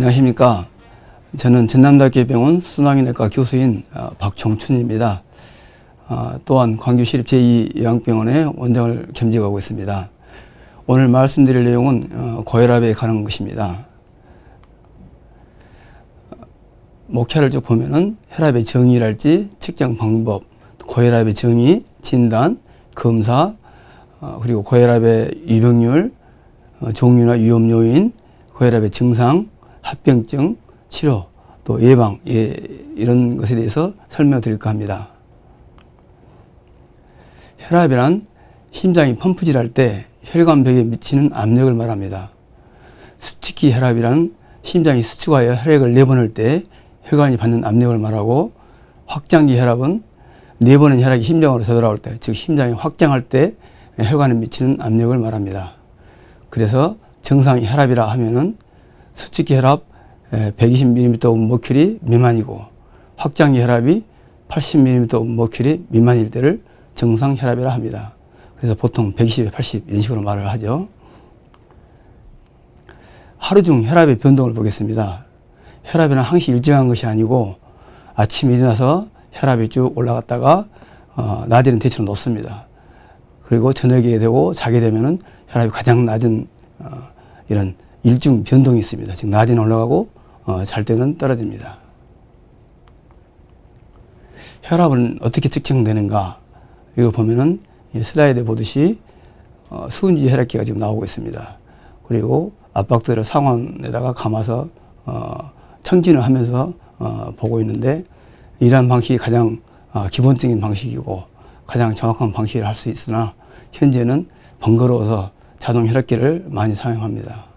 안녕하십니까. 저는 전남대학교병원 순환기내과 교수인 박종춘입니다. 또한 광주시립 제2요양병원의 원장을 겸직하고 있습니다. 오늘 말씀드릴 내용은 고혈압에 관한 것입니다. 목차를 쭉 보면은 혈압의 정의랄지 측정 방법, 고혈압의 정의, 진단, 검사, 그리고 고혈압의 유병률, 종류나 위험 요인, 고혈압의 증상, 합병증, 치료, 또 예방, 이런 것에 대해서 설명드릴까 합니다. 혈압이란 심장이 펌프질할 때 혈관벽에 미치는 압력을 말합니다. 수축기 혈압이란 심장이 수축하여 혈액을 내보낼 때 혈관이 받는 압력을 말하고, 확장기 혈압은 내보낸 혈액이 심장으로 되돌아올 때, 즉 심장이 확장할 때 혈관에 미치는 압력을 말합니다. 그래서 정상 혈압이라 하면은 수축기 혈압 120mmV 미만이고 확장기 혈압이 80mmV 미만일 때를 정상 혈압이라 합니다. 그래서 보통 120에 80 이런 식으로 말을 하죠. 하루 중 혈압의 변동을 보겠습니다. 혈압이는 항시 일정한 것이 아니고 아침에 일어나서 혈압이 쭉 올라갔다가 낮에는 대체로 높습니다. 그리고 저녁에 되고 자게 되면은 혈압이 가장 낮은 이런 일중 변동이 있습니다. 즉 낮에는 올라가고 잘 때는 떨어집니다. 혈압은 어떻게 측정되는가? 이걸 보면은 슬라이드에 보듯이 수은지 혈액계가 지금 나오고 있습니다. 그리고 압박대를 상완에다가 감아서 청진을 하면서 보고 있는데, 이러한 방식이 가장 기본적인 방식이고 가장 정확한 방식을 할 수 있으나 현재는 번거로워서 자동 혈액계를 많이 사용합니다.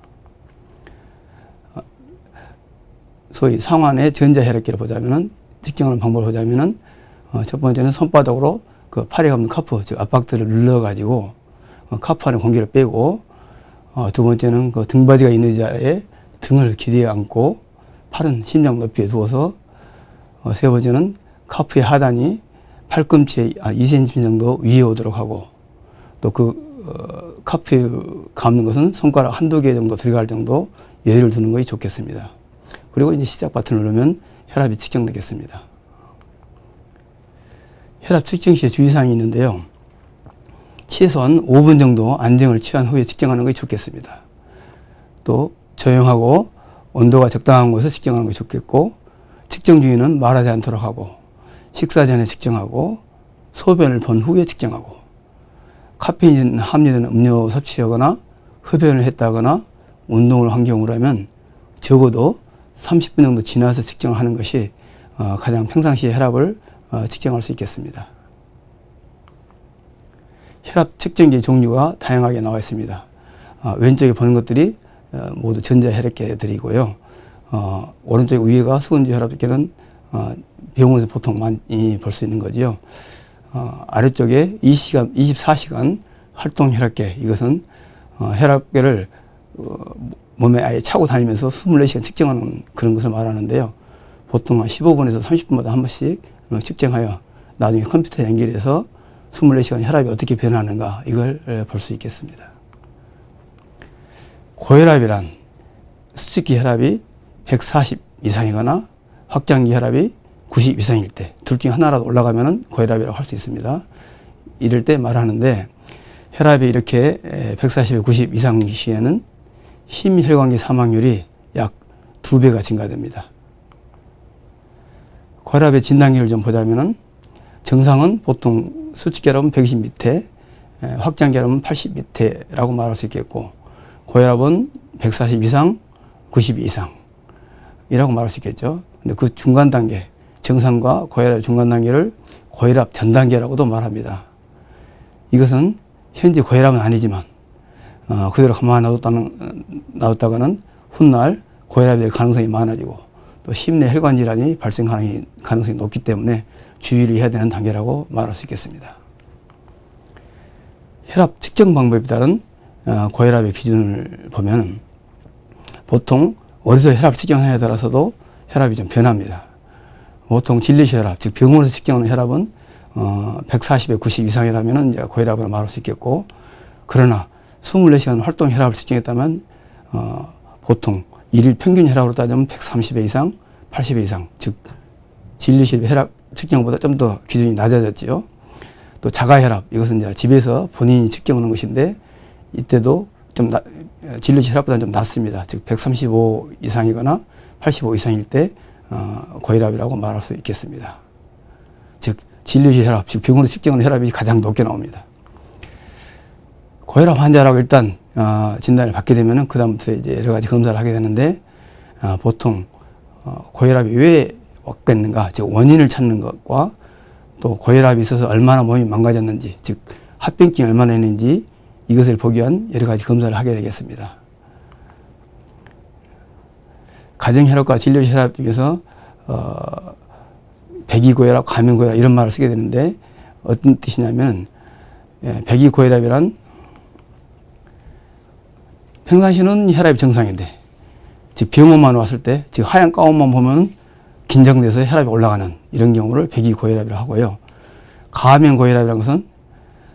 소위 상완의 전자 혈액계를 보자면은, 측정하는 방법을 보자면은, 첫 번째는 손바닥으로 그 팔에 감는 카프, 즉 압박대를 눌러가지고 카프 안에 공기를 빼고, 두 번째는 그 등받이가 있는 자리에 등을 기대어 앉고 팔은 심장 높이에 두어서, 세 번째는 카프의 하단이 팔꿈치에 2cm 정도 위에 오도록 하고, 또 그 카프에 감는 것은 손가락 한두 개 정도 들어갈 정도 여유를 두는 것이 좋겠습니다. 그리고 이제 시작 버튼을 누르면 혈압이 측정되겠습니다. 혈압 측정 시에 주의사항이 있는데요. 최소한 5분 정도 안정을 취한 후에 측정하는 것이 좋겠습니다. 또 조용하고 온도가 적당한 곳에서 측정하는 것이 좋겠고, 측정 중에는 말하지 않도록 하고, 식사 전에 측정하고, 소변을 본 후에 측정하고, 카페인 함유된 음료 섭취하거나 흡연을 했다거나 운동을 한 경우라면 적어도 30분 정도 지나서 측정을 하는 것이 가장 평상시에 혈압을 측정할 수 있겠습니다. 혈압 측정기 종류가 다양하게 나와 있습니다. 왼쪽에 보는 것들이 모두 전자 혈액계들이고요. 오른쪽 위에가 수은지 혈압계는 병원에서 보통 많이 볼 수 있는 거지요. 아래쪽에 24시간 활동 혈압계, 이것은 혈압계를 몸에 아예 차고 다니면서 24시간 측정하는 그런 것을 말하는데요. 보통 한 15분에서 30분마다 한 번씩 측정하여 나중에 컴퓨터에 연결해서 24시간 혈압이 어떻게 변하는가, 이걸 볼 수 있겠습니다. 고혈압이란 수축기 혈압이 140 이상이거나 확장기 혈압이 90 이상일 때, 둘 중에 하나라도 올라가면 고혈압이라고 할 수 있습니다. 이럴 때 말하는데, 혈압이 이렇게 140에 90 이상 시에는 심혈관계 사망률이 약 2배가 증가됩니다. 고혈압의 진단기를 좀 보자면은, 정상은 보통 수축기 혈압은 120 밑에, 확장기 혈압은 80 밑에라고 말할 수 있겠고, 고혈압은 140 이상, 90 이상이라고 말할 수 있겠죠. 근데 그 중간 단계, 정상과 고혈압 중간 단계를 고혈압 전 단계라고도 말합니다. 이것은 현재 고혈압은 아니지만 그대로 가만히 놔뒀다가는 훗날 고혈압이 될 가능성이 많아지고, 또 심내 혈관 질환이 발생할 가능성이 높기 때문에 주의를 해야 되는 단계라고 말할 수 있겠습니다. 혈압 측정 방법에 따른 고혈압의 기준을 보면, 보통 어디서 혈압 측정하냐에 따라서도 혈압이 좀 변합니다. 보통 진료실 혈압, 즉 병원에서 측정하는 혈압은 140에 90 이상이라면 이제 고혈압을 말할 수 있겠고, 그러나 24시간 활동 혈압을 측정했다면 보통 일일 평균 혈압으로 따지면 130회 이상, 80회 이상, 즉 진료실 혈압 측정보다 좀 더 기준이 낮아졌지요. 또 자가혈압, 이것은 이제 집에서 본인이 측정하는 것인데 이때도 좀 진료실 혈압보다는 좀 낮습니다. 즉 135 이상이거나 85 이상일 때 고혈압이라고 말할 수 있겠습니다. 즉 진료실 혈압, 즉 병원에서 측정하는 혈압이 가장 높게 나옵니다. 고혈압 환자라고 일단 진단을 받게 되면은 그 다음부터 이제 여러 가지 검사를 하게 되는데 보통 고혈압이 왜 왔겠는가, 즉 원인을 찾는 것과 또 고혈압이 있어서 얼마나 몸이 망가졌는지, 즉 합병증이 얼마나 있는지 이것을 보기 위한 여러 가지 검사를 하게 되겠습니다. 가정혈압과 진료실 혈압 중에서 배기고혈압, 가면고혈압 이런 말을 쓰게 되는데 어떤 뜻이냐면 배기고혈압이란 평상시는 혈압이 정상인데 즉 병원만 왔을 때 즉 하얀 가운만 보면 긴장돼서 혈압이 올라가는 이런 경우를 배기고혈압이라고 하고요. 가면고혈압이라는 것은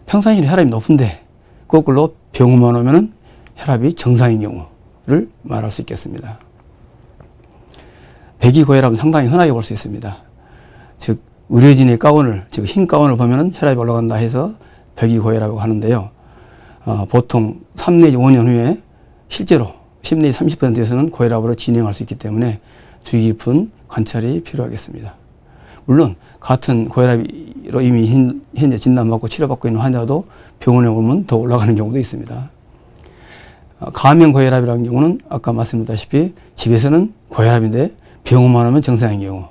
평상시는 혈압이 높은데 거꾸로 병원만 오면은 혈압이 정상인 경우를 말할 수 있겠습니다. 배기고혈압은 상당히 흔하게 볼 수 있습니다. 즉 의료진의 가운을, 즉 흰 가운을 보면은 혈압이 올라간다 해서 배기고혈압이라고 하는데요. 보통 3 내지 5년 후에 실제로 10 내지 30%에서는 고혈압으로 진행할 수 있기 때문에 주의 깊은 관찰이 필요하겠습니다. 물론 같은 고혈압으로 이미 현재 진단받고 치료받고 있는 환자도 병원에 오면 더 올라가는 경우도 있습니다. 가면고혈압이라는 경우는 아까 말씀드렸다시피 집에서는 고혈압인데 병원만 오면 정상인 경우,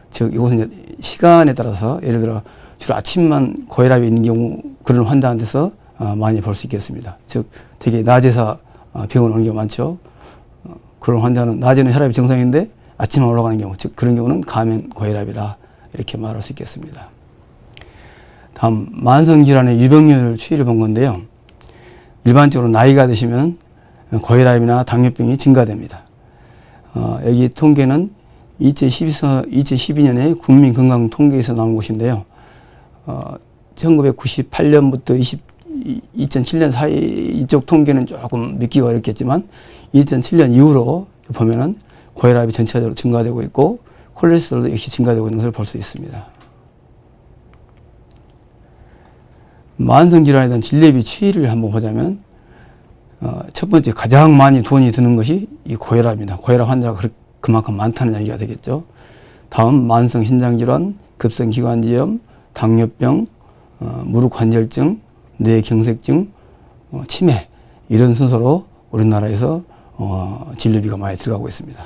즉 이것은 이제 시간에 따라서 예를 들어 주로 아침만 고혈압이 있는 경우 그런 환자한테서 많이 볼 수 있겠습니다. 즉 되게 낮에서 병원 오는 경우 많죠. 그런 환자는 낮에는 혈압이 정상인데 아침에 올라가는 경우, 즉 그런 경우는 가면고혈압이라 이렇게 말할 수 있겠습니다. 다음 만성질환의 유병률 추이를 본 건데요. 일반적으로 나이가 드시면 고혈압이나 당뇨병이 증가됩니다. 여기 통계는 2012년에 국민건강통계에서 나온 것인데요. 1998년부터 2007년 사이 이쪽 통계는 조금 믿기가 어렵겠지만 2007년 이후로 보면은 고혈압이 전체적으로 증가되고 있고 콜레스테롤도 역시 증가되고 있는 것을 볼 수 있습니다. 만성질환에 대한 진료비 추이를 한번 보자면 첫 번째 가장 많이 돈이 드는 것이 이 고혈압입니다. 고혈압 환자가 그만큼 많다는 얘기가 되겠죠. 다음 만성신장질환, 급성기관지염, 당뇨병, 무릎관절증, 뇌경색증, 치매 이런 순서로 우리나라에서 진료비가 많이 들어가고 있습니다.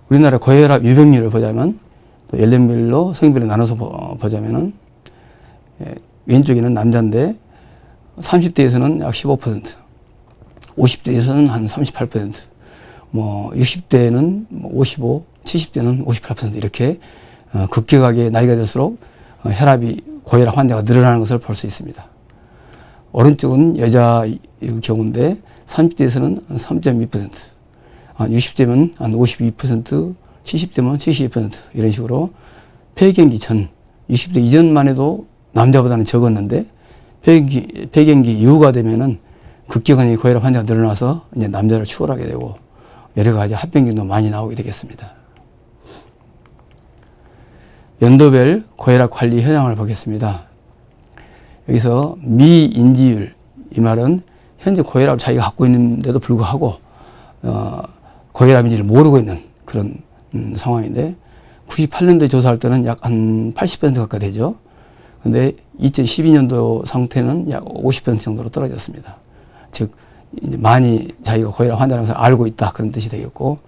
우리나라 고혈압 유병률을 보자면 또 연령별로 성별로 나눠서 보자면은 왼쪽에는 남자인데 30대에서는 약 15%, 50대에서는 한 38%, 60대에는 55, 70대는 58% 이렇게 급격하게 나이가 들수록 혈압이 고혈압 환자가 늘어나는 것을 볼 수 있습니다. 오른쪽은 여자의 경우인데 30대에서는 한 3.2%, 60대면 한 52%, 70대면 72% 이런 식으로 폐경기 전, 60대 이전만 해도 남자보다는 적었는데 폐경기 이후가 되면은 급격하게 고혈압 환자가 늘어나서 이제 남자를 추월하게 되고 여러 가지 합병증도 많이 나오게 되겠습니다. 연도별 고혈압 관리 현황을 보겠습니다. 여기서 미인지율, 이 말은 현재 고혈압을 자기가 갖고 있는데도 불구하고 고혈압인지를 모르고 있는 그런 상황인데 98년도에 조사할 때는 약 한 80% 가까이 되죠. 근데 2012년도 상태는 약 50% 정도로 떨어졌습니다. 즉 이제 많이 자기가 고혈압 환자라는 것을 알고 있다 그런 뜻이 되겠고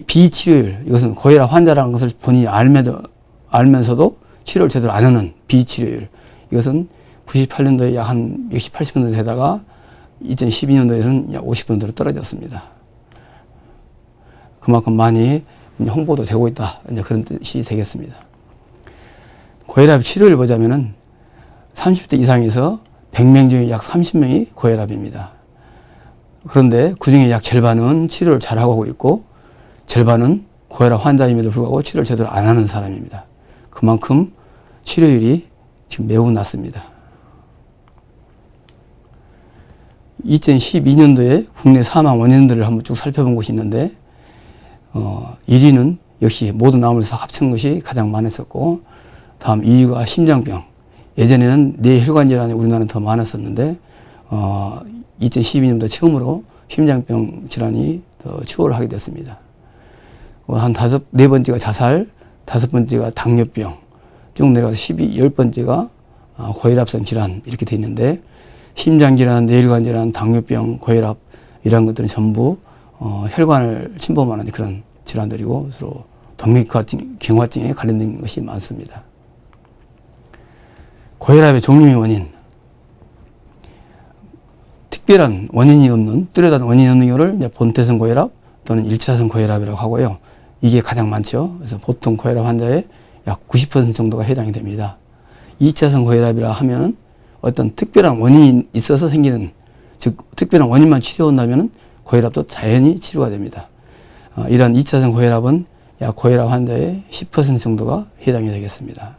비치료율, 이것은 고혈압 환자라는 것을 본인이 알면서도 치료를 제대로 안 하는 비치료율, 이것은 98년도에 약 한 60, 80% 되다가 2012년도에는 약 50%로 떨어졌습니다. 그만큼 많이 홍보도 되고 있다, 이제 그런 뜻이 되겠습니다. 고혈압 치료를 보자면은 30대 이상에서 100명 중에 약 30명이 고혈압입니다. 그런데 그 중에 약 절반은 치료를 잘하고 있고 절반은 고혈압 환자임에도 불구하고 치료를 제대로 안 하는 사람입니다. 그만큼 치료율이 지금 매우 낮습니다. 2012년도에 국내 사망 원인들을 한번 쭉 살펴본 것이 있는데 1위는 역시 모든 암울사 합친 것이 가장 많았었고, 다음 2위가 심장병. 예전에는 뇌혈관 질환이 우리나라는 더 많았었는데 2012년도 처음으로 심장병 질환이 더 추월을 하게 됐습니다. 한 네 번째가 자살, 5번째가 당뇨병, 쭉 내려가서 10번째가 고혈압성 질환 이렇게 돼 있는데, 심장질환, 뇌혈관 질환, 당뇨병, 고혈압 이런 것들은 전부 혈관을 침범하는 그런 질환들이고 서로 동맥경화증에 관련된 것이 많습니다. 고혈압의 종류의 원인, 특별한 원인이 없는, 뚜렷한 원인이 없는 경우를 본태성 고혈압 또는 1차성 고혈압이라고 하고요. 이게 가장 많죠. 그래서 보통 고혈압 환자의 약 90% 정도가 해당이 됩니다. 2차성 고혈압이라 하면은 어떤 특별한 원인이 있어서 생기는, 즉 특별한 원인만 치료한다면 고혈압도 자연히 치료가 됩니다. 이런 2차성 고혈압은 약 고혈압 환자의 10% 정도가 해당이 되겠습니다.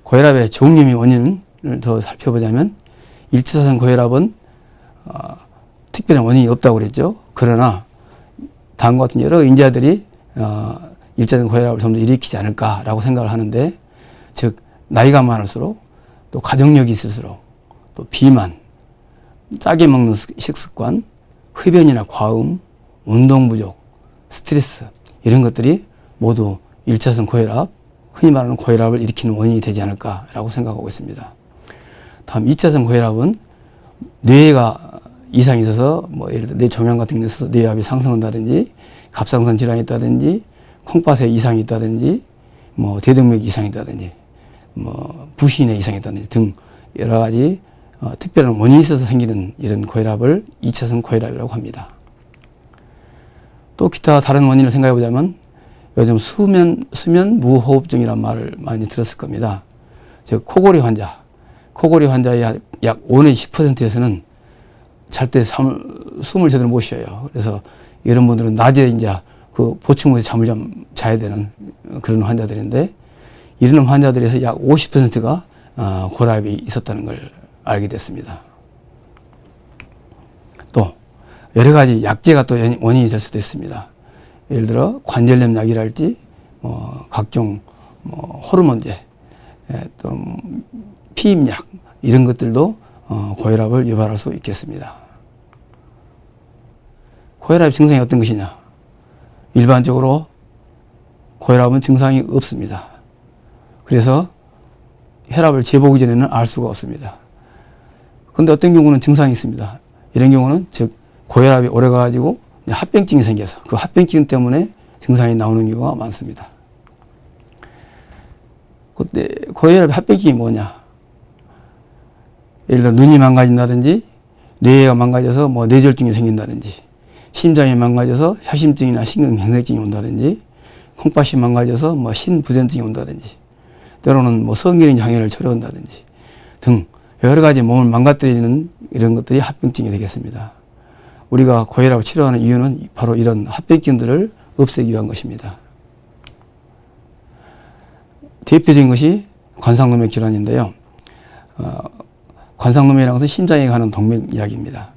고혈압의 종류 및 원인을 더 살펴보자면 1차성 고혈압은 특별한 원인이 없다고 그랬죠. 그러나 다음과 같은 여러 인자들이 1차성 고혈압을 좀 더 일으키지 않을까라고 생각을 하는데, 즉 나이가 많을수록, 또 가족력이 있을수록, 또 비만, 짜게 먹는 식습관, 흡연이나 과음, 운동 부족, 스트레스 이런 것들이 모두 1차성 고혈압, 흔히 말하는 고혈압을 일으키는 원인이 되지 않을까라고 생각하고 있습니다. 다음 2차성 고혈압은 뇌가 이상이 있어서 예를 들어 뇌 종양 같은 게 있어서 뇌압이 상승한다든지, 갑상선 질환이 있다든지, 콩팥에 이상이 있다든지, 대동맥 이상이 있다든지, 부신에 이상이 있다든지 등 여러 가지 특별한 원인이 있어서 생기는 이런 고혈압을 2차성 고혈압이라고 합니다. 또 기타 다른 원인을 생각해 보자면 요즘 수면 무호흡증이란 말을 많이 들었을 겁니다. 즉 코골이 환자의 약 5내 10%에서는 잘 때 숨을 제대로 못 쉬어요. 그래서 이런 분들은 낮에 이제 그 보충해서 잠을 좀 자야 되는 그런 환자들인데, 이런 환자들에서 약 50%가 고혈압이 있었다는 걸 알게 됐습니다. 또 여러 가지 약제가 또 원인이 될 수도 있습니다. 예를 들어 관절염 약이랄지 각종 호르몬제, 또 피임약 이런 것들도 고혈압을 유발할 수 있겠습니다. 고혈압 증상이 어떤 것이냐? 일반적으로 고혈압은 증상이 없습니다. 그래서 혈압을 재보기 전에는 알 수가 없습니다. 그런데 어떤 경우는 증상이 있습니다. 이런 경우는 즉 고혈압이 오래가지고 합병증이 생겨서 그 합병증 때문에 증상이 나오는 경우가 많습니다. 그때 고혈압의 합병증이 뭐냐? 예를 들어 눈이 망가진다든지, 뇌가 망가져서 뇌졸중이 생긴다든지, 심장이 망가져서 혈심증이나 심근경색증이 온다든지, 콩팥이 망가져서 신부전증이 온다든지, 때로는 성기능 장애를 초래한다든지 등 여러 가지 몸을 망가뜨리는 이런 것들이 합병증이 되겠습니다. 우리가 고혈압을 치료하는 이유는 바로 이런 합병증들을 없애기 위한 것입니다. 대표적인 것이 관상동맥 질환인데요. 관상동맥이라는 것은 심장에 가는 동맥 이야기입니다.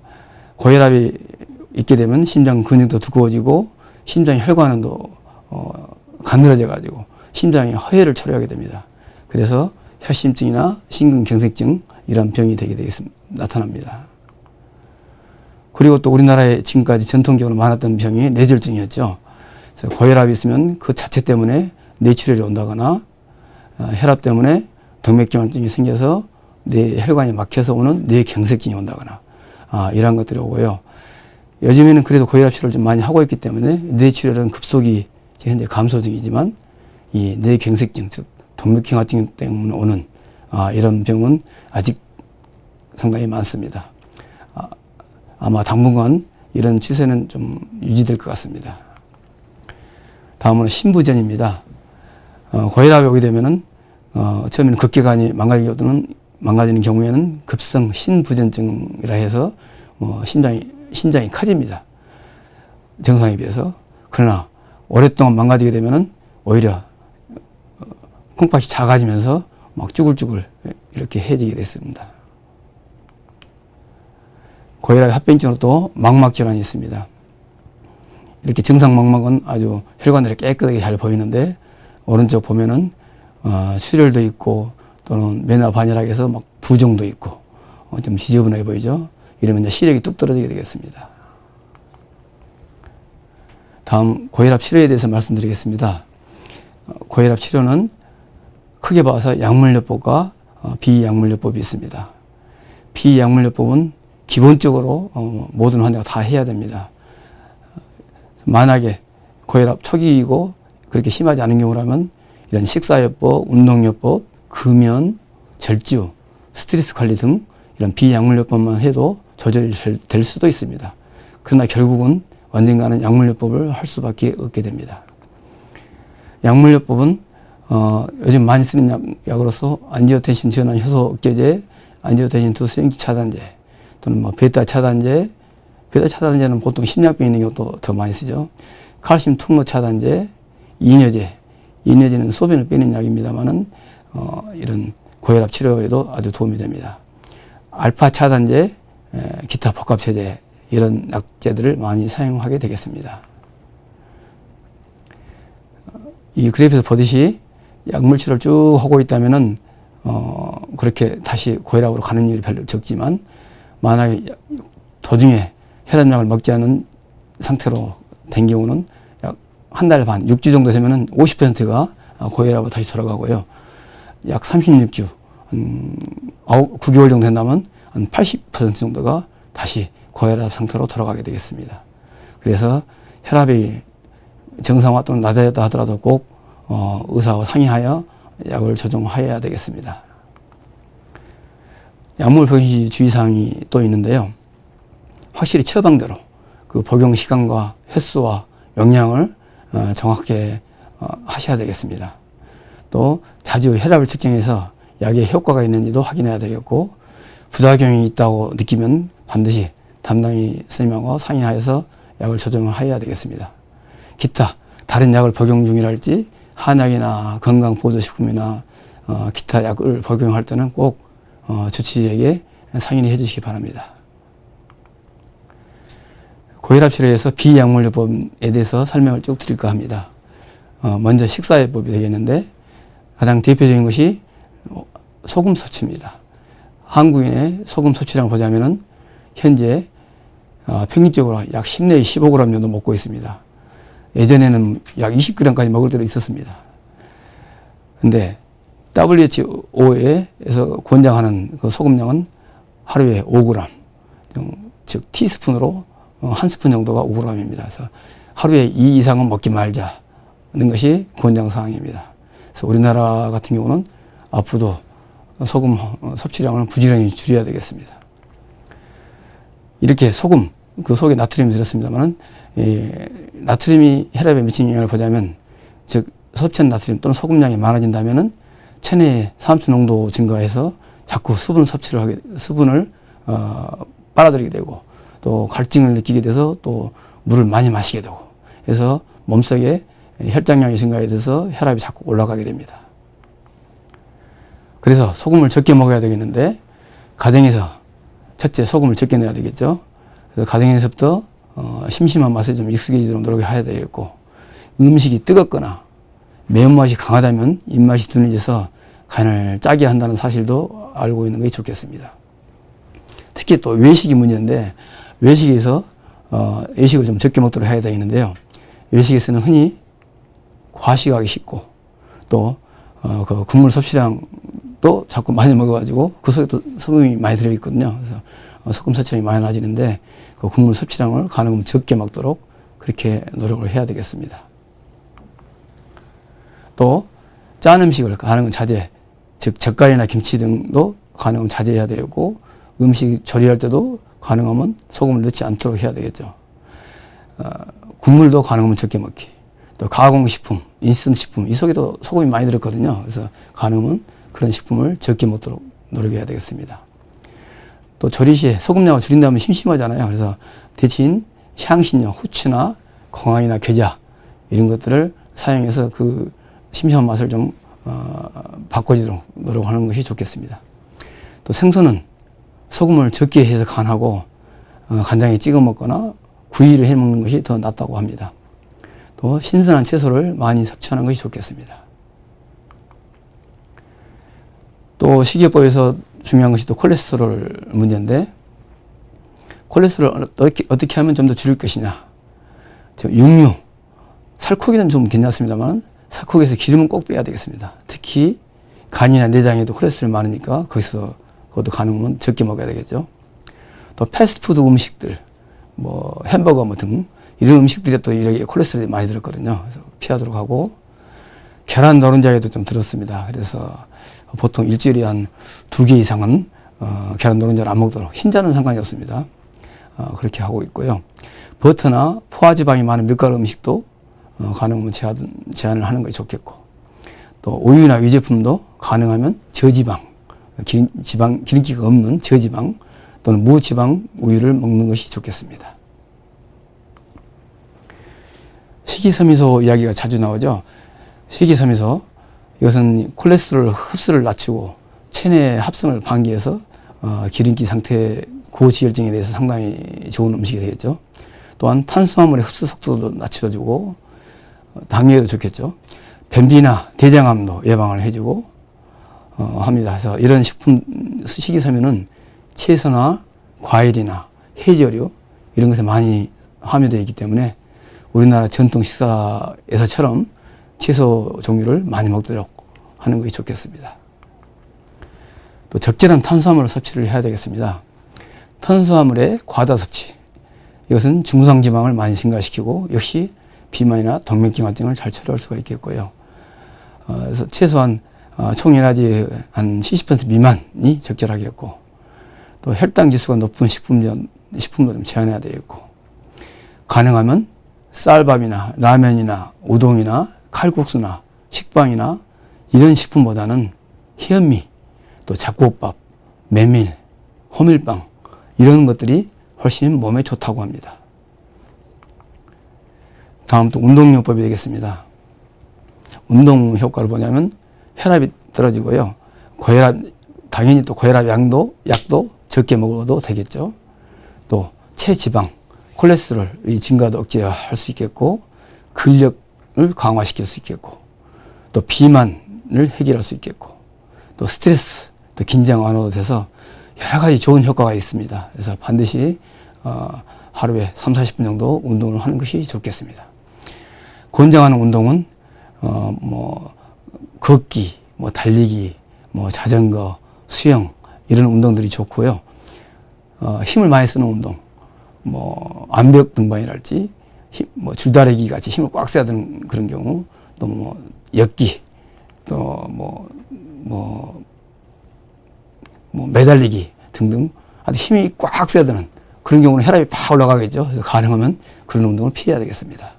고혈압이 있게 되면 심장 근육도 두꺼워지고 심장 혈관은 가늘어져 가지고 심장에 허혈을 초래하게 됩니다. 그래서 혈심증이나 심근경색증 이런 병이 나타납니다. 그리고 또 우리나라에 지금까지 전통적으로 많았던 병이 뇌졸중이었죠. 그래서 고혈압이 있으면 그 자체 때문에 뇌출혈이 온다거나, 혈압 때문에 동맥경화증이 생겨서 뇌 혈관이 막혀서 오는 뇌경색증이 온다거나, 이런 것들이 오고요. 요즘에는 그래도 고혈압 치료를 좀 많이 하고 있기 때문에 뇌출혈은 급속히 현재 감소 중이지만, 이 뇌경색증, 즉 동맥경화증 때문에 오는 이런 병은 아직 상당히 많습니다. 아마 당분간 이런 추세는 좀 유지될 것 같습니다. 다음으로 신부전입니다. 고혈압이 오게 되면은 처음에는 극계관이 망가지는 경우에는 급성 신부전증이라 해서 신장이 커집니다. 정상에 비해서. 그러나 오랫동안 망가지게 되면은 오히려 콩팥이 작아지면서 막 쭈글쭈글 이렇게 해지게 됐습니다. 고혈압 합병증으로 또 망막질환이 있습니다. 이렇게 정상 망막은 아주 혈관들이 깨끗하게 잘 보이는데 오른쪽 보면은 출혈도 있고 또는 메나 반열학에서 막 부종도 있고 좀 지저분하게 보이죠. 이러면 이제 시력이 뚝 떨어지게 되겠습니다. 다음 고혈압 치료에 대해서 말씀드리겠습니다. 고혈압 치료는 크게 봐서 약물요법과 비약물요법이 있습니다. 비약물요법은 기본적으로 모든 환자가 다 해야 됩니다. 만약에 고혈압 초기이고 그렇게 심하지 않은 경우라면 이런 식사요법, 운동요법, 금연, 절주, 스트레스 관리 등 이런 비약물요법만 해도 조절이 될 수도 있습니다. 그러나 결국은 언젠가는 약물요법을 할 수밖에 없게 됩니다. 약물요법은 요즘 많이 쓰는 약으로서 안지오텐신 전환 효소 억제제, 안지오텐신 2 수용기 차단제 또는 뭐 베타 차단제, 베타 차단제는 보통 심장병 있는 경우도 더 많이 쓰죠. 칼슘 통로 차단제, 이뇨제, 이뇨제는 소변을 빼는 약입니다만은 이런 고혈압 치료에도 아주 도움이 됩니다. 알파 차단제, 기타 복합체제 이런 약제들을 많이 사용하게 되겠습니다. 이 그래프에서 보듯이 약물 치료를 쭉 하고 있다면은 그렇게 다시 고혈압으로 가는 일이 별로 적지만 만약에 도중에 혈압약을 먹지 않은 상태로 된 경우는 약 한 달 반, 6주 정도 되면은 50%가 고혈압으로 다시 돌아가고요. 약 36주, 9개월 정도 된다면 한 80% 정도가 다시 고혈압 상태로 돌아가게 되겠습니다. 그래서 혈압이 정상화 또는 낮아졌다 하더라도 꼭 의사와 상의하여 약을 조정하여야 되겠습니다. 약물 복용 주의사항이 또 있는데요. 확실히 처방대로 그 복용 시간과 횟수와 용량을 정확하게 하셔야 되겠습니다. 또 자주 혈압을 측정해서 약의 효과가 있는지도 확인해야 되겠고 부작용이 있다고 느끼면 반드시 담당의 선생님하고 상의하여서 약을 조정하여야 되겠습니다. 기타 다른 약을 복용 중이랄지 한약이나 건강보조식품이나 기타 약을 복용할 때는 꼭 주치의에게 상의를 해주시기 바랍니다. 고혈압 치료에서 비약물요법에 대해서 설명을 쭉 드릴까 합니다. 먼저 식사요법이 되겠는데 가장 대표적인 것이 소금 섭취입니다. 한국인의 소금 섭취량을 보자면은 현재 평균적으로 약 10 내지 15g 정도 먹고 있습니다. 예전에는 약 20g까지 먹을 때도 있었습니다. 근데 WHO에서 권장하는 그 소금량은 하루에 5g, 즉 티스푼으로 한 스푼 정도가 5g입니다. 그래서 하루에 2 이상은 먹지 말자는 것이 권장 사항입니다. 그래서 우리나라 같은 경우는 앞으로도 소금 섭취량을 부지런히 줄여야 되겠습니다. 이렇게 소금, 그 속에 나트륨이 들었습니다만은 나트륨이 혈압에 미치는 영향을 보자면 즉 섭취한 나트륨 또는 소금량이 많아진다면은 체내의 산소 농도 증가해서 자꾸 수분을 빨아들이게 되고 또 갈증을 느끼게 돼서 또 물을 많이 마시게 되고 그래서 몸속에 혈장량이 증가해 돼서 혈압이 자꾸 올라가게 됩니다. 그래서 소금을 적게 먹어야 되겠는데 가정에서 첫째 소금을 적게 넣어야 되겠죠. 그래서 가정에서부터 심심한 맛에 좀 익숙해지도록 노력해야 되겠고 음식이 뜨겁거나 매운맛이 강하다면 입맛이 둔해져서 간을 짜게 한다는 사실도 알고 있는 것이 좋겠습니다. 특히 또 외식이 문제인데 외식에서 외식을 좀 적게 먹도록 해야 되겠는데요. 외식에서는 흔히 과식하기 쉽고 또 그 국물 섭취량도 자꾸 많이 먹어가지고 그 속에 또 소금이 많이 들어있거든요. 그래서 소금 섭취량이 많아지는데 그 국물 섭취량을 가능하면 적게 먹도록 그렇게 노력을 해야 되겠습니다. 또 짠 음식을 가능한 자제, 즉 젓갈이나 김치 등도 가능하면 자제해야 되고 음식 조리할 때도 가능하면 소금을 넣지 않도록 해야 되겠죠. 국물도 가능하면 적게 먹기. 또 가공식품, 인스턴트 식품 이 속에도 소금이 많이 들었거든요. 그래서 가능하면 그런 식품을 적게 먹도록 노력해야 되겠습니다. 또 조리 시에 소금량을 줄인다면 심심하잖아요. 그래서 대신 향신료, 후추나 광황이나 겨자 이런 것들을 사용해서 그 심심한 맛을 좀 바꿔주도록 노력하는 것이 좋겠습니다. 또 생선은 소금을 적게 해서 간하고 간장에 찍어 먹거나 구이를 해 먹는 것이 더 낫다고 합니다. 또 신선한 채소를 많이 섭취하는 것이 좋겠습니다. 또 식이요법에서 중요한 것이 또 콜레스테롤 문제인데, 콜레스테롤을 어떻게 하면 좀 더 줄일 것이냐. 육류, 살코기는 좀 괜찮습니다만 살코기에서 기름은 꼭 빼야 되겠습니다. 특히 간이나 내장에도 콜레스테롤이 많으니까 거기서 그것도 가능하면 적게 먹어야 되겠죠. 또 패스트푸드 음식들, 뭐 햄버거 뭐 등 이런 음식들에 또 이렇게 콜레스테롤이 많이 들었거든요. 그래서 피하도록 하고, 계란 노른자에도 좀 들었습니다. 그래서 보통 일주일에 한 2개 이상은 계란 노른자를 안 먹도록, 흰자는 상관이 없습니다. 그렇게 하고 있고요. 버터나 포화지방이 많은 밀가루 음식도 가능하면 제한을 하는 것이 좋겠고, 또 우유나 유제품도 가능하면 저지방, 기름기가 없는 저지방 또는 무지방 우유를 먹는 것이 좋겠습니다. 식이섬유소 이야기가 자주 나오죠. 식이섬유소, 이것은 콜레스테롤 흡수를 낮추고 체내 합성을 방기해서 기름기 상태 고지혈증에 대해서 상당히 좋은 음식이 되겠죠. 또한 탄수화물의 흡수 속도도 낮춰주고 당뇨에도 좋겠죠. 변비나 대장암도 예방을 해주고 합니다. 그래서 이런 식이섬유는 채소나 과일이나 해조류 이런 것에 많이 함유되어 있기 때문에 우리나라 전통 식사에서처럼 채소 종류를 많이 먹도록 하는 것이 좋겠습니다. 또 적절한 탄수화물 섭취를 해야 되겠습니다. 탄수화물의 과다 섭취, 이것은 중성지방을 많이 증가시키고 역시 비만이나 동맥경화증을 잘 처리할 수가 있겠고요. 그래서 최소한 총에너지 한 70% 미만이 적절하겠고, 또 혈당 지수가 높은 식품도 좀 제한해야 되겠고, 가능하면 쌀밥이나 라면이나 우동이나 칼국수나 식빵이나 이런 식품보다는 현미, 또 잡곡밥, 메밀, 호밀빵 이런 것들이 훨씬 몸에 좋다고 합니다. 다음 또 운동요법이 되겠습니다. 운동 효과를 보냐면 혈압이 떨어지고요. 고혈압, 당연히 또 고혈압 약도 적게 먹어도 되겠죠. 또 체지방, 콜레스테롤의 증가도 억제할 수 있겠고, 근력을 강화시킬 수 있겠고, 또 비만을 해결할 수 있겠고, 또 스트레스, 또 긴장 완화도 돼서 여러 가지 좋은 효과가 있습니다. 그래서 반드시 하루에 30, 40분 정도 운동을 하는 것이 좋겠습니다. 권장하는 운동은 걷기, 달리기, 자전거, 수영 이런 운동들이 좋고요. 힘을 많이 쓰는 운동, 암벽 등반이랄지, 줄다리기 같이 힘을 꽉 써야 되는 그런 경우, 또 엮기, 또 매달리기 등등 아주 힘이 꽉 써야 되는 그런 경우는 혈압이 팍 올라가겠죠. 그래서 가능하면 그런 운동을 피해야 되겠습니다.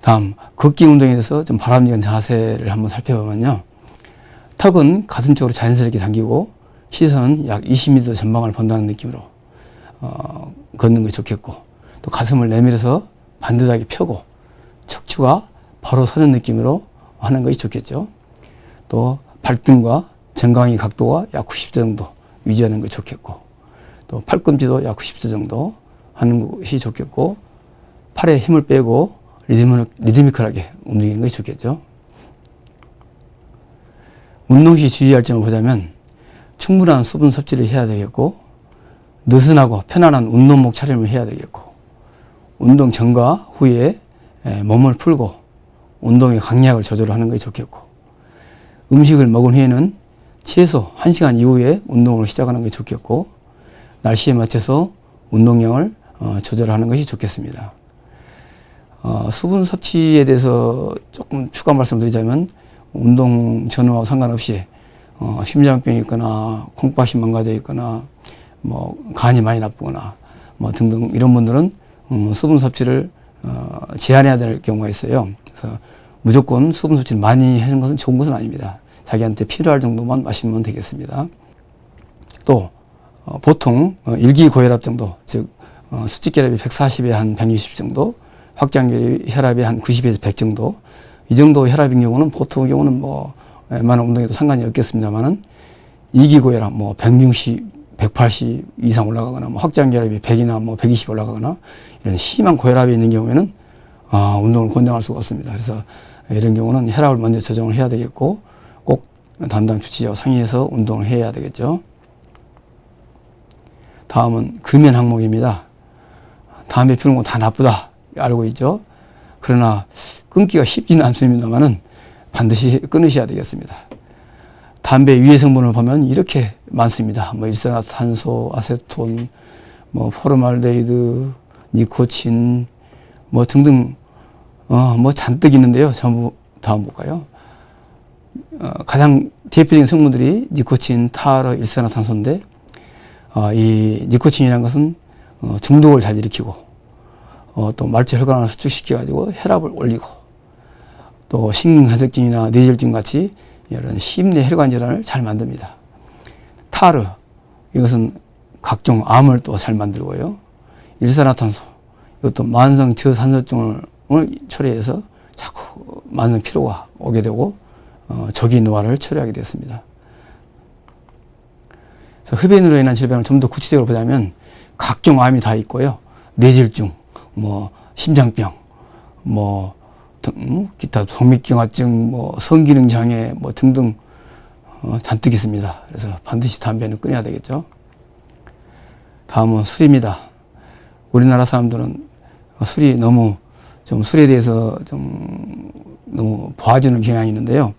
다음, 걷기 운동에 대해서 좀 바람직한 자세를 한번 살펴보면요. 턱은 가슴 쪽으로 자연스럽게 당기고 시선은 약 20m 전방을 본다는 느낌으로 걷는 것이 좋겠고, 또 가슴을 내밀어서 반듯하게 펴고 척추가 바로 서는 느낌으로 하는 것이 좋겠죠. 또 발등과 정강이 각도가 약 90도 정도 유지하는 것이 좋겠고, 또 팔꿈치도 약 90도 정도 하는 것이 좋겠고, 팔에 힘을 빼고 리드미컬하게 움직이는 것이 좋겠죠. 운동 시 주의할 점을 보자면 충분한 수분 섭취를 해야 되겠고, 느슨하고 편안한 운동복 차림을 해야 되겠고, 운동 전과 후에 몸을 풀고 운동의 강약을 조절하는 것이 좋겠고, 음식을 먹은 후에는 최소 1시간 이후에 운동을 시작하는 것이 좋겠고, 날씨에 맞춰서 운동량을 조절하는 것이 좋겠습니다. 수분 섭취에 대해서 조금 추가 말씀드리자면, 운동 전후와 상관없이 심장병이 있거나 콩팥이 망가져 있거나 간이 많이 나쁘거나 등등 이런 분들은 수분 섭취를 제한해야 될 경우가 있어요. 그래서 무조건 수분 섭취를 많이 하는 것은 좋은 것은 아닙니다. 자기한테 필요할 정도만 마시면 되겠습니다. 또 보통 일기고혈압 정도, 즉 수직혈압이 140에 한 160 정도, 확장혈압이 한 90에서 100 정도, 이 정도 혈압인 경우는 보통의 경우는 웬만한 운동에도 상관이 없겠습니다만은, 이기고혈압 160 180 이상 올라가거나 뭐 확장결합이 100이나 뭐 120 올라가거나 이런 심한 고혈압이 있는 경우에는 운동을 권장할 수가 없습니다. 그래서 이런 경우는 혈압을 먼저 조정을 해야 되겠고 꼭 담당 주치의와 상의해서 운동을 해야 되겠죠. 다음은 금연 항목입니다. 담배 피우는 건 다 나쁘다 알고 있죠. 그러나 끊기가 쉽지는 않습니다만은 반드시 끊으셔야 되겠습니다. 담배 유해 성분을 보면 이렇게 많습니다. 뭐 일산화탄소, 아세톤, 뭐 포르말데히드, 니코틴, 뭐 등등 뭐 잔뜩 있는데요. 전부 다 한번 볼까요? 가장 대표적인 성분들이 니코틴, 타르, 일산화탄소인데 이 니코틴이라는 것은 중독을 잘 일으키고 또 말초 혈관을 수축시켜 가지고 혈압을 올리고 또 심근경색증이나 뇌졸중 같이 이런 심내 혈관 질환을 잘 만듭니다. 타르 이것은 각종 암을 또 잘 만들고요. 일산화탄소 이것도 만성 저산소증을 초래해서 자꾸 만성 피로가 오게 되고 조기 노화를 초래하게 됐습니다. 그래서 흡연으로 인한 질병을 좀 더 구체적으로 보자면 각종 암이 다 있고요. 뇌졸중, 뭐 심장병, 뭐 기타 성맥경화증, 뭐 성기능 장애, 뭐 등등 잔뜩 있습니다. 그래서 반드시 담배는 끊어야 되겠죠. 다음은 술입니다. 우리나라 사람들은 술이 너무 좀 술에 대해서 좀 너무 봐주는 경향이 있는데요.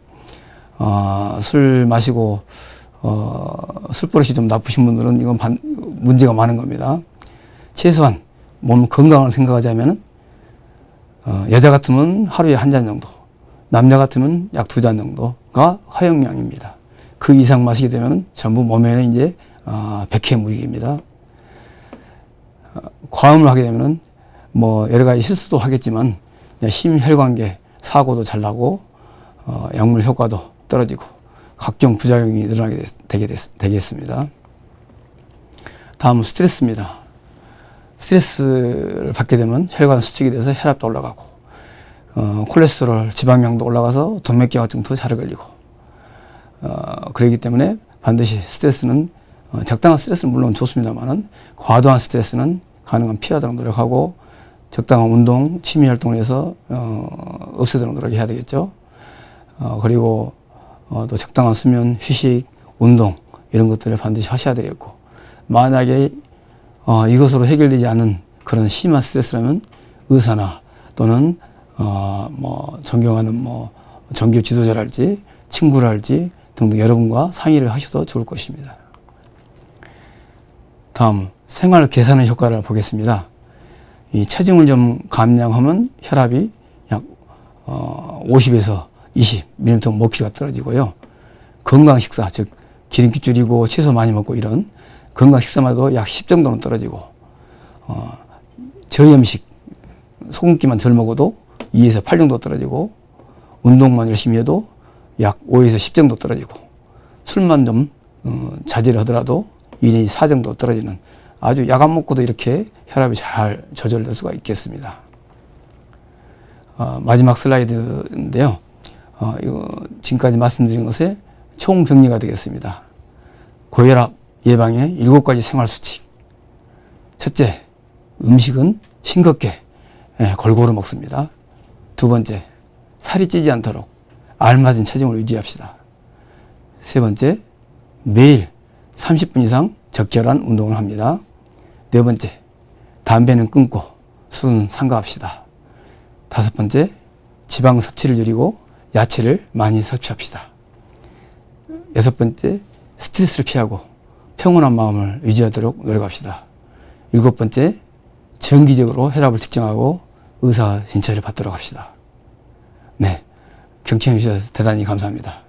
술 마시고 술버릇이 좀 나쁘신 분들은 이건 문제가 많은 겁니다. 최소한 몸 건강을 생각하자면은 여자 같으면 하루에 한 잔 정도, 남자 같으면 약 2잔 정도가 허용량입니다. 그 이상 마시게 되면 전부 몸에는 이제 백해무익입니다. 과음을 하게 되면은 뭐 여러 가지 실수도 하겠지만 심혈관계 사고도 잘 나고 약물 효과도 떨어지고 각종 부작용이 늘어나게 되겠습니다. 다음은 스트레스입니다. 스트레스를 받게 되면 혈관 수축이 돼서 혈압도 올라가고 콜레스테롤 지방량도 올라가서 동맥경화증도 잘 걸리고 그렇기 때문에 반드시 스트레스는 적당한 스트레스는 물론 좋습니다만은 과도한 스트레스는 가능한 피하도록 노력하고 적당한 운동, 취미 활동을 해서 없애도록 노력해야 되겠죠. 그리고 또 적당한 수면, 휴식, 운동 이런 것들을 반드시 하셔야 되겠고 만약에 이것으로 해결되지 않은 그런 심한 스트레스라면 의사나 또는 뭐 존경하는 뭐 종교 지도자랄지 친구랄지 등등 여러분과 상의를 하셔도 좋을 것입니다. 다음 생활 개선의 효과를 보겠습니다. 이 체중을 좀 감량하면 혈압이 약 50에서 20mm 목표가 떨어지고요. 건강 식사 즉 기름기 줄이고 채소 많이 먹고 이런 건강 식사마도 약 10 정도는 떨어지고 저염식 소금기만 덜 먹어도 2에서 8 정도 떨어지고 운동만 열심히 해도 약 5에서 10 정도 떨어지고 술만 좀 자제를 하더라도 1 내지 4 정도 떨어지는 아주 약 안 먹고도 이렇게 혈압이 잘 조절될 수가 있겠습니다. 마지막 슬라이드인데요. 이거 지금까지 말씀드린 것의 총 정리가 되겠습니다. 고혈압 예방의 7가지 생활수칙. 첫째, 음식은 싱겁게 골고루 먹습니다. 두 번째, 살이 찌지 않도록 알맞은 체중을 유지합시다. 세 번째, 매일 30분 이상 적절한 운동을 합니다. 네 번째, 담배는 끊고 술은 삼가합시다. 다섯 번째, 지방 섭취를 줄이고 야채를 많이 섭취합시다. 여섯 번째, 스트레스를 피하고 평온한 마음을 유지하도록 노력합시다. 일곱 번째, 정기적으로 혈압을 측정하고 의사 진찰을 받도록 합시다. 네, 경청해 주셔서 대단히 감사합니다.